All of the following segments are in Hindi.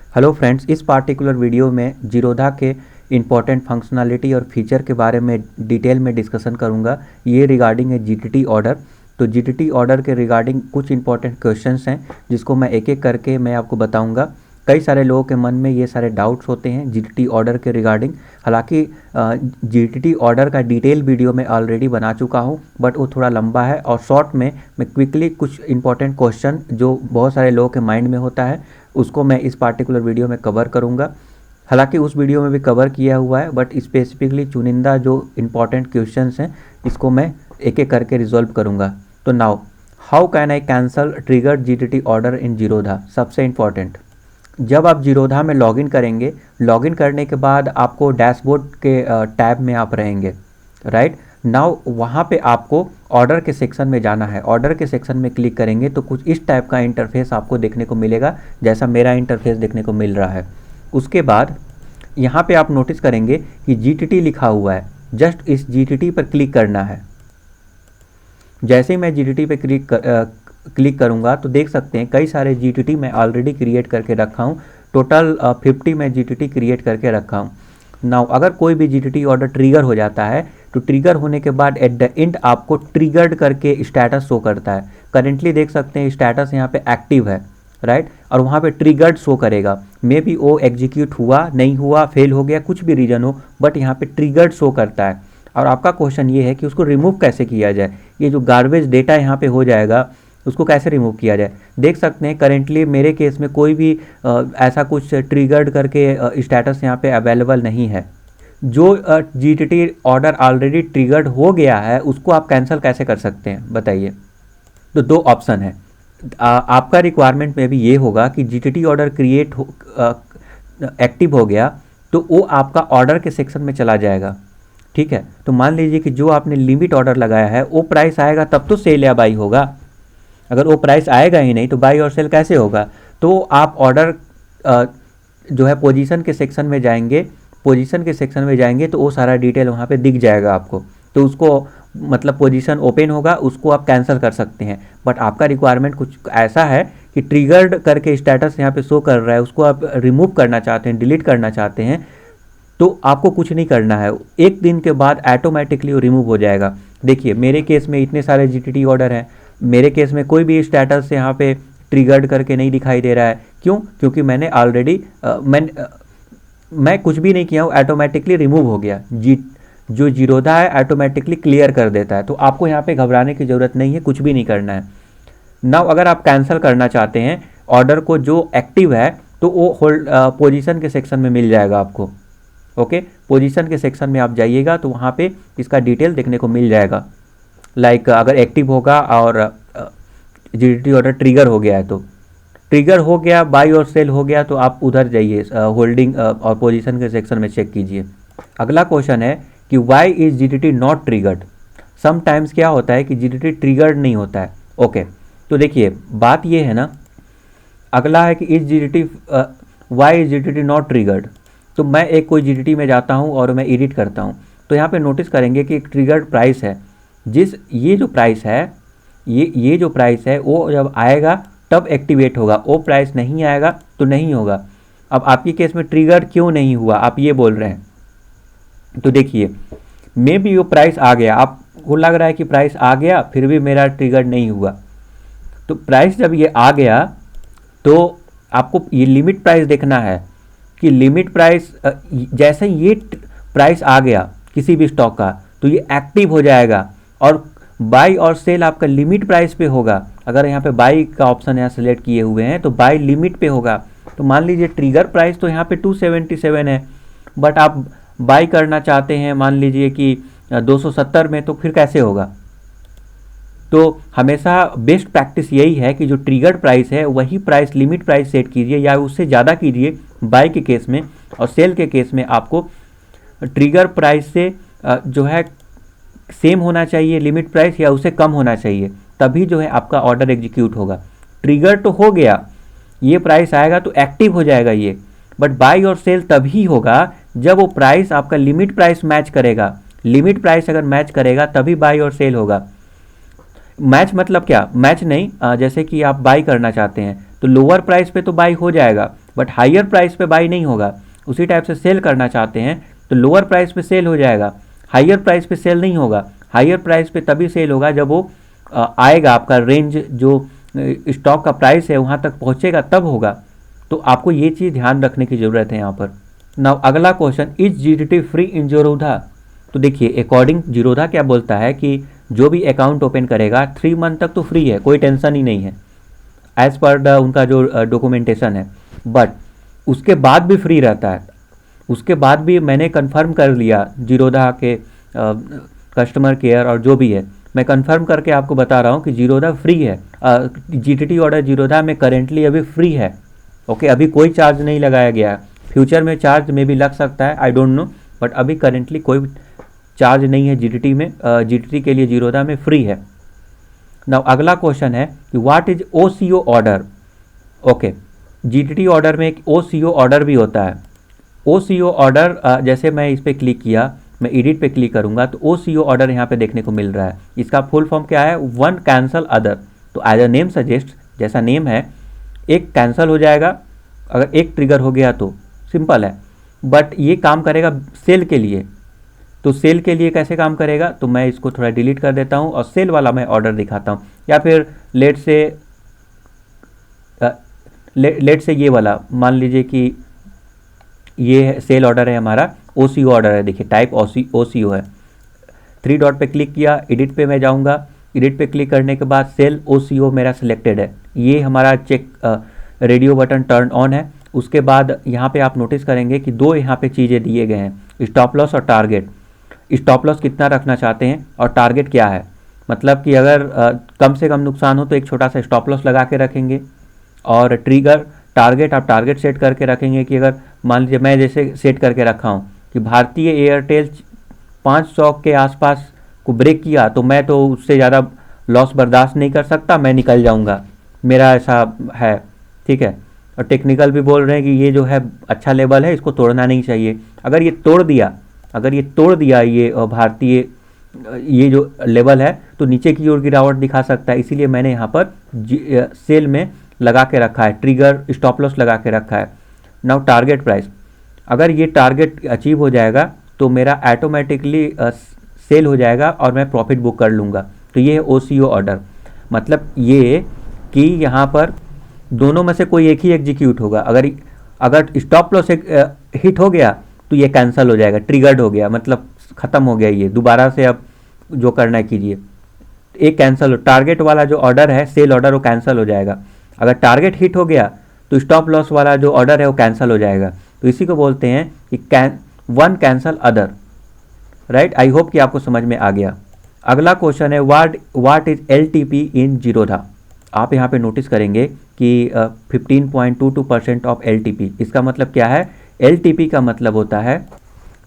हेलो फ्रेंड्स, इस पार्टिकुलर वीडियो में जीरोधा के इम्पॉर्टेंट फंक्शनैलिटी और फीचर के बारे में डिटेल में डिस्कशन करूंगा। ये रिगार्डिंग है जीटीटी ऑर्डर। तो जीटीटी ऑर्डर के रिगार्डिंग कुछ इंपॉर्टेंट क्वेश्चंस हैं जिसको मैं एक एक करके मैं आपको बताऊंगा। कई सारे लोगों के मन में ये सारे डाउट्स होते हैं जीटीटी ऑर्डर के रिगार्डिंग। हालांकि जीटीटी ऑर्डर का डिटेल वीडियो मैं ऑलरेडी बना चुका हूँ, बट वो थोड़ा लंबा है और शॉर्ट में मैं क्विकली कुछ इंपॉर्टेंट क्वेश्चन जो बहुत सारे लोगों के माइंड में होता है उसको मैं इस पार्टिकुलर वीडियो में कवर करूँगा। हालांकि उस वीडियो में भी कवर किया हुआ है, बट स्पेसिफिकली चुनिंदा जो इम्पॉर्टेंट क्वेश्चंस हैं इसको मैं एक एक करके रिजॉल्व करूँगा। तो now how can I cancel triggered GTT order in Zerodha. सबसे इम्पॉर्टेंट, जब आप जीरोधा में लॉगिन करेंगे, लॉगिन करने के बाद आपको डैशबोर्ड के टैब में आप रहेंगे, राइट नाउ। वहाँ पे आपको ऑर्डर के सेक्शन में जाना है। ऑर्डर के सेक्शन में क्लिक करेंगे तो कुछ इस टाइप का इंटरफेस आपको देखने को मिलेगा, जैसा मेरा इंटरफेस देखने को मिल रहा है। उसके बाद यहाँ पे आप नोटिस करेंगे कि जीटीटी लिखा हुआ है। जस्ट इस जीटीटी पर क्लिक करना है। जैसे ही मैं जीटीटी पे क्लिक करूँगा तो देख सकते हैं कई सारे जीटीटी मैं ऑलरेडी क्रिएट करके रखा हूँ। टोटल 50 मैं जीटीटी क्रिएट करके रखा हूँ। नाउ अगर कोई भी जीटीटी ऑर्डर ट्रिगर हो जाता है तो ट्रिगर होने के बाद एट द एंड आपको ट्रिगर्ड करके स्टेटस शो करता है। करेंटली देख सकते हैं स्टेटस यहाँ पे एक्टिव है, राइट, और वहाँ पे ट्रिगर्ड शो करेगा। मे बी वो एग्जीक्यूट हुआ, नहीं हुआ, फेल हो गया, कुछ भी रीजन हो, बट यहाँ पे ट्रिगर्ड शो करता है। और आपका क्वेश्चन ये है कि उसको रिमूव कैसे किया जाए। ये जो गार्बेज डेटा यहाँ पे हो जाएगा उसको कैसे रिमूव किया जाए। देख सकते हैं करेंटली मेरे केस में कोई भी ऐसा कुछ ट्रिगर्ड करके स्टेटस यहाँ पे अवेलेबल नहीं है। जो जीटीटी ऑर्डर ऑलरेडी ट्रिगर्ड हो गया है उसको आप कैंसिल कैसे कर सकते हैं बताइए। तो दो ऑप्शन है। आपका रिक्वायरमेंट में भी ये होगा कि जीटीटी ऑर्डर क्रिएट एक्टिव हो गया तो वो आपका ऑर्डर के सेक्शन में चला जाएगा, ठीक है। तो मान लीजिए कि जो आपने लिमिट ऑर्डर लगाया है वो प्राइस आएगा तब तो सेल या बाई होगा। अगर वो प्राइस आएगा ही नहीं तो बाई और सेल कैसे होगा। तो आप ऑर्डर जो है पोजीशन के सेक्शन में जाएंगे। पोजीशन के सेक्शन में जाएंगे तो वो सारा डिटेल वहाँ पे दिख जाएगा आपको। तो उसको मतलब पोजीशन ओपन होगा, उसको आप कैंसिल कर सकते हैं। बट आपका रिक्वायरमेंट कुछ ऐसा है कि ट्रिगर्ड करके स्टेटस यहाँ पे शो कर रहा है, उसको आप रिमूव करना चाहते हैं, डिलीट करना चाहते हैं, तो आपको कुछ नहीं करना है। एक दिन के बाद ऑटोमेटिकली वो रिमूव हो जाएगा। देखिए मेरे केस में इतने सारे जीटीटी ऑर्डर हैं, मेरे केस में कोई भी स्टेटस यहाँ पे ट्रिगर्ड करके नहीं दिखाई दे रहा है। क्यों? क्योंकि मैंने ऑलरेडी मैं कुछ भी नहीं किया हूँ, ऑटोमेटिकली रिमूव हो गया। जो जीरोधा है ऑटोमेटिकली क्लियर कर देता है। तो आपको यहाँ पे घबराने की ज़रूरत नहीं है, कुछ भी नहीं करना है। नाउ अगर आप कैंसिल करना चाहते हैं ऑर्डर को जो एक्टिव है तो वो होल्ड पोजीशन के सेक्शन में मिल जाएगा आपको। ओके, पोजीशन के सेक्शन में आप जाइएगा तो वहाँ पे इसका डिटेल देखने को मिल जाएगा। लाइक अगर एक्टिव होगा और जीटीटी ऑर्डर ट्रिगर हो गया है तो ट्रिगर हो गया, बाई और सेल हो गया तो आप उधर जाइए होल्डिंग और पोजीशन के सेक्शन में चेक कीजिए। अगला क्वेश्चन है कि why is GTT not triggered. Sometimes क्या होता है कि जीटीटी ट्रिगर्ड नहीं होता है। ओके, तो देखिए बात ये है ना, अगला है कि is GTT why is GTT not triggered. तो मैं एक कोई जीटीटी में जाता हूँ और मैं एडिट करता हूँ तो यहाँ पे नोटिस करेंगे कि एक ट्रिगर्ड प्राइस है। ये जो प्राइस है ये जो प्राइस है वो जब आएगा तब एक्टिवेट होगा, वो प्राइस नहीं आएगा तो नहीं होगा। अब आपके केस में ट्रिगर क्यों नहीं हुआ आप ये बोल रहे हैं। तो देखिए मे बी वो प्राइस आ गया, आपको लग रहा है कि प्राइस आ गया फिर भी मेरा ट्रिगर नहीं हुआ। तो प्राइस जब ये आ गया तो आपको ये लिमिट प्राइस देखना है कि लिमिट प्राइस जैसे ये प्राइस आ गया किसी भी स्टॉक का तो ये एक्टिव हो जाएगा और बाई और सेल आपका लिमिट प्राइस पे होगा। अगर यहाँ पे बाई का ऑप्शन यहाँ सेलेक्ट किए हुए हैं तो बाई लिमिट पे होगा। तो मान लीजिए ट्रिगर प्राइस तो यहाँ पे 277 है, बट आप बाई करना चाहते हैं मान लीजिए कि 270 में, तो फिर कैसे होगा। तो हमेशा बेस्ट प्रैक्टिस यही है कि जो ट्रिगर्ड प्राइस है वही प्राइस लिमिट प्राइस सेट कीजिए या उससे ज़्यादा कीजिए बाई के केस में, और सेल के केस में आपको ट्रिगर प्राइस से जो है सेम होना चाहिए लिमिट प्राइस या उससे कम होना चाहिए, तभी जो है आपका ऑर्डर एग्जीक्यूट होगा। ट्रिगर तो हो गया, ये प्राइस आएगा तो एक्टिव हो जाएगा ये, बट बाई और सेल तभी होगा जब वो प्राइस आपका लिमिट प्राइस मैच करेगा। लिमिट प्राइस अगर मैच करेगा तभी बाई और सेल होगा। मैच मतलब क्या, मैच नहीं, जैसे कि आप बाई करना चाहते हैं तो लोअर प्राइस पे तो बाई हो जाएगा, बट हायर प्राइस पे बाई नहीं होगा। उसी टाइप से सेल करना चाहते हैं तो लोअर प्राइस पे सेल हो जाएगा, हायर प्राइस पे सेल नहीं होगा। हायर प्राइस पे तभी सेल होगा जब वो आएगा, आपका रेंज जो स्टॉक का प्राइस है वहाँ तक पहुँचेगा तब होगा। तो आपको ये चीज़ ध्यान रखने की ज़रूरत है यहाँ पर। नाउ अगला question, is GDT free in Zerodha? तो देखिए अकॉर्डिंग जीरोधा क्या बोलता है कि जो भी अकाउंट ओपन करेगा 3 मंथ तक तो फ्री है, कोई टेंशन ही नहीं है एज़ पर उनका जो डॉक्यूमेंटेशन है। बट उसके बाद भी फ्री रहता है, उसके बाद भी मैंने कंफर्म कर लिया जीरोधा के कस्टमर केयर और जो भी है, मैं कंफर्म करके आपको बता रहा हूँ कि जीरोधा फ्री है। जीटीटी ऑर्डर जीरोधा में करेंटली अभी फ्री है। ओके, अभी कोई चार्ज नहीं लगाया गया है, फ्यूचर में चार्ज में भी लग सकता है, आई डोंट नो, बट अभी करेंटली कोई चार्ज नहीं है जीटीटी में, जीटीटी के लिए जीरोधा में फ्री है। नाउ अगला क्वेश्चन है कि what is OCO order? Okay, GTT order में एक ओसीओ ऑर्डर भी होता है। ओसीओ ऑर्डर जैसे मैं इस पर क्लिक किया, मैं एडिट पे क्लिक करूंगा तो ओसीओ ऑर्डर यहाँ पे देखने को मिल रहा है। इसका फुल फॉर्म क्या है? One cancel other. तो एज अ नेम सजेस्ट, जैसा नेम है, एक कैंसिल हो जाएगा अगर एक ट्रिगर हो गया तो, सिंपल है। बट ये काम करेगा सेल के लिए, तो सेल के लिए कैसे काम करेगा? तो मैं इसको थोड़ा डिलीट कर देता हूँ और सेल वाला मैं ऑर्डर दिखाता हूँ, या फिर लेट से ये वाला मान लीजिए कि ये सेल ऑर्डर है हमारा, ओसीओ ऑर्डर है। देखिए टाइप ओसीओ है। 3 डॉट पे क्लिक किया, एडिट पे मैं जाऊँगा, एडिट पे क्लिक करने के बाद सेल ओसीओ मेरा सिलेक्टेड है। ये हमारा check radio button turn on है। उसके बाद यहाँ पे आप नोटिस करेंगे कि 2 यहाँ पे चीज़ें दिए गए हैं, स्टॉप लॉस और टारगेट। स्टॉप लॉस कितना रखना चाहते हैं और टारगेट क्या है, मतलब कि अगर कम से कम नुकसान हो तो एक छोटा सा स्टॉप लॉस लगा के रखेंगे। और ट्रिगर टारगेट, आप टारगेट सेट करके रखेंगे कि अगर मान लीजिए मैं जैसे सेट करके रखा हूँ कि भारतीय एयरटेल 500 के आसपास को ब्रेक किया तो मैं तो उससे ज़्यादा लॉस बर्दाश्त नहीं कर सकता, मैं निकल जाऊँगा, मेरा ऐसा है, ठीक है। और टेक्निकल भी बोल रहे हैं कि ये जो है अच्छा लेवल है, इसको तोड़ना नहीं चाहिए। अगर ये तोड़ दिया ये भारतीय ये जो लेवल है तो नीचे की ओर गिरावट दिखा सकता है, इसीलिए मैंने यहाँ पर सेल में लगा के रखा है, ट्रिगर स्टॉप लॉस लगा के रखा है। नाउ टारगेट प्राइस, अगर ये टारगेट अचीव हो जाएगा तो मेरा ऑटोमेटिकली सेल हो जाएगा और मैं प्रॉफिट बुक कर लूँगा। तो ये है ओसीओ ऑर्डर, मतलब ये कि यहाँ पर दोनों में से कोई एक ही एग्जीक्यूट होगा। अगर स्टॉप लॉस हिट हो गया तो ये कैंसिल हो जाएगा, ट्रिगर्ड हो गया, मतलब ख़त्म हो गया, ये दोबारा से अब जो करना है कीजिए। एक कैंसिल, टारगेट वाला जो ऑर्डर है सेल ऑर्डर वो कैंसिल हो जाएगा। अगर टारगेट हिट हो गया तो स्टॉप लॉस वाला जो ऑर्डर है वो कैंसिल हो जाएगा। तो इसी को बोलते हैं कि one cancel other, right. I hope कि आपको समझ में आ गया। अगला क्वेश्चन है व्हाट इज एलटीपी इन जीरोधा? आप यहाँ पे नोटिस करेंगे कि 15.22% ऑफ एलटीपी, इसका मतलब क्या है? एलटीपी का मतलब होता है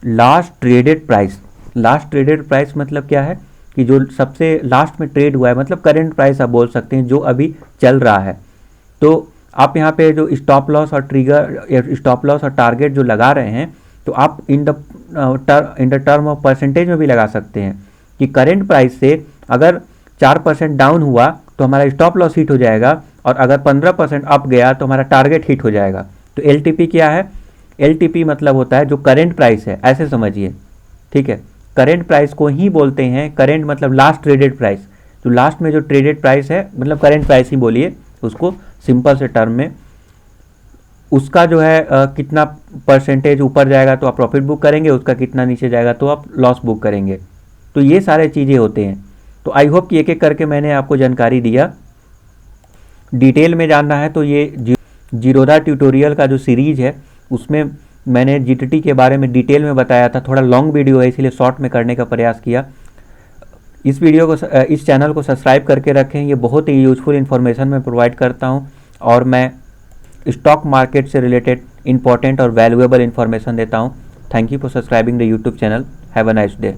last traded price. Last traded price मतलब क्या है कि जो सबसे लास्ट में ट्रेड हुआ है, मतलब करंट प्राइस आप बोल सकते हैं, जो अभी चल रहा है। तो आप यहाँ पे जो स्टॉप लॉस और ट्रिगर, स्टॉप लॉस और टारगेट जो लगा रहे हैं, तो आप in the term of percentage में भी लगा सकते हैं कि करंट प्राइस से अगर 4% डाउन हुआ तो हमारा स्टॉप लॉस हिट हो जाएगा, और अगर 15% अप गया तो हमारा टारगेट हिट हो जाएगा। तो एलटीपी क्या है? एलटीपी मतलब होता है जो करंट प्राइस है, ऐसे समझिए, ठीक है। करंट प्राइस को ही बोलते हैं, करंट मतलब लास्ट ट्रेडेड प्राइस, तो लास्ट में जो ट्रेडेड प्राइस है मतलब करंट प्राइस ही बोलिए उसको सिंपल से टर्म में। उसका जो है कितना परसेंटेज ऊपर जाएगा तो आप प्रॉफिट बुक करेंगे, उसका कितना नीचे जाएगा तो आप लॉस बुक करेंगे। तो ये सारे चीज़ें होते हैं। तो आई होप कि एक एक करके मैंने आपको जानकारी दिया। डिटेल में जानना है तो ये जीरोधा ट्यूटोरियल का जो सीरीज़ है उसमें मैंने जीटीटी के बारे में डिटेल में बताया था। थोड़ा लॉन्ग वीडियो है इसलिए शॉर्ट में करने का प्रयास किया। इस चैनल को सब्सक्राइब करके रखें, ये बहुत ही यूजफुल इन्फॉर्मेशन मैं प्रोवाइड करता हूँ, और मैं स्टॉक मार्केट से रिलेटेड इंपॉर्टेंट और वैल्यूएबल इन्फॉर्मेशन देता हूँ। Thank you for subscribing the YouTube channel. Have a nice day.